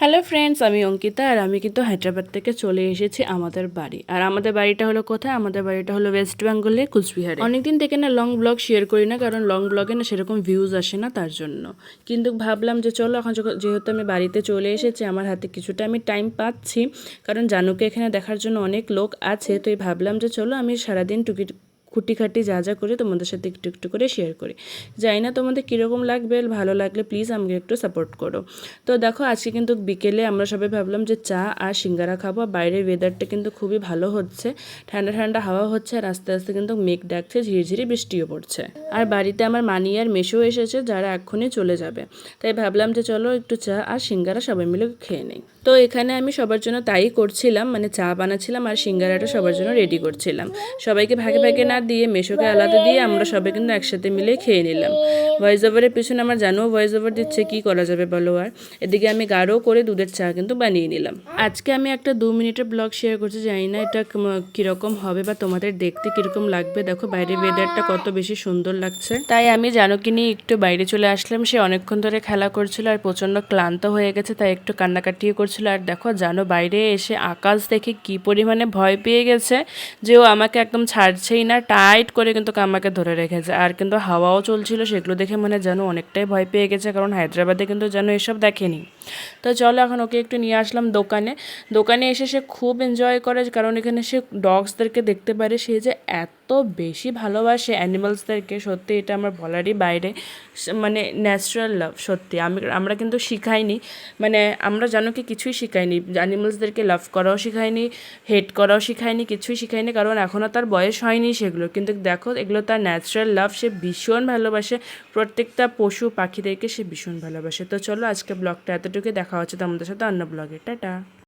Hello friends, আমি অঙ্কিতা আর আমি কিন্তু হায়দ্রাবাদ থেকে চলে এসেছি আমাদের বাড়ি। আর আমাদের বাড়িটা হলো কোথায়? আমাদের বাড়িটা হলো ওয়েস্ট বেঙ্গলে, কুচবিহারে। অনেকদিন থেকে না লং ব্লগ শেয়ার করি না, কারণ লং ব্লগে না সেরকম ভিউজ আসে না, তার জন্য। কিন্তু ভাবলাম যে চলো এখন যেহেতু আমি বাড়িতে চলে এসেছি, আমার হাতে কিছুটা আমি টাইম পাচ্ছি, কারণ জানুকে এখানে দেখার জন্য অনেক লোক আছে, তো এই ভাবলাম যে চলো আমি সারাদিন খুঁটিখাটি যা যা করি তোমাদের সাথে একটু একটু করে শেয়ার করি। জানি না তোমাদের কীরকম লাগবে, ভালো লাগলে প্লিজ আমাকে একটু সাপোর্ট করো। তো দেখো আজকে কিন্তু বিকেলে আমরা সবাই ভাবলাম যে চা আর সিঙ্গারা খাবো। বাইরের ওয়েদারটা কিন্তু খুবই ভালো হচ্ছে, ঠান্ডা ঠান্ডা হাওয়া হচ্ছে, আর আস্তে আস্তে কিন্তু মেঘ ডাকছে, ঝিরিঝিরি বৃষ্টিও পড়ছে। আর বাড়িতে আমার মানি আর মেশো এসেছে, যারা এক্ষুনি চলে যাবে। তাই ভাবলাম যে চলো একটু চা আর সিঙ্গারা সবাই মিলে খেয়ে নেই। তো এখানে আমি সবার জন্য তাই করছিলাম, মানে চা বানাচ্ছিলাম আর সিঙ্গারাটা সবার জন্য রেডি করছিলাম। সবাইকে ভাগে ভাগে না দিয়ে, মেশোকে আলাদা দিয়ে আমরা সবাই কিন্তু একসাথে মিলে খেয়ে নিলাম। ভয়েস ওভারের পিছনে আমার জানুও ভয়েস ওভার দিচ্ছে, কি করা যাবে বলো। আর এদিকে আমি গাঢ় করে দুধের চা কিন্তু বানিয়ে নিলাম। আজকে আমি একটা 2 মিনিটের ব্লগ শেয়ার করছি, জানি না এটা কীরকম হবে বা তোমাদের দেখতে কীরকম লাগবে। দেখো বাইরের ওয়েদারটা কত বেশি সুন্দর লাগছে। তাই আমি জানুকে নিয়ে একটু বাইরে চলে আসলাম। সে অনেকক্ষণ ধরে খেলা করছিল আর প্রচণ্ড ক্লান্ত হয়ে গেছে, তাই একটু কান্নাকাটিও করছিল। আর দেখো জানো বাইরে এসে আকাশ দেখে কি পরিমাণে ভয় পেয়ে গেছে, যে ও আমাকে একদম ছাড়ছেই না, টাইট করে কিন্তু আমাকে ধরে রেখেছে। আর কিন্তু হাওয়াও চলছিল, সেগুলো দেখে মানে জানো অনেকটাই ভয় পেয়ে গেছে, কারণ হায়দ্রাবাদে কিন্তু জানো এসব দেখেনি। তো চলো এখন ওকে একটু নিয়ে আসলাম দোকানে এসে সে খুব এনজয় করে, কারণ এখানে সে ডগসদেরকে দেখতে পারে। সে যে এত বেশি ভালোবাসে অ্যানিমালসদেরকে, সত্যি এটা আমার বলারই বাইরে। মানে ন্যাচারাল লাভ, সত্যি আমরা কিন্তু শিখাইনি, মানে আমরা জানো কি কিছুই শিখাইনি, অ্যানিমালসদেরকে লাভ করাও শিখাইনি, হেট করাও শিখাইনি, কিছুই শিখাইনি, কারণ এখনও তার বয়স হয়নি সেগুলো। কিন্তু দেখো এগুলো তার ন্যাচারাল লাভ, সে ভীষণ ভালোবাসে প্রত্যেকটা পশু পাখিদেরকে, সে ভীষণ ভালোবাসে। তো চলো আজকে ব্লগটা এতটুকু, দেখা হচ্ছে তোমাদের সাথে অন্য ব্লগে। টাটা।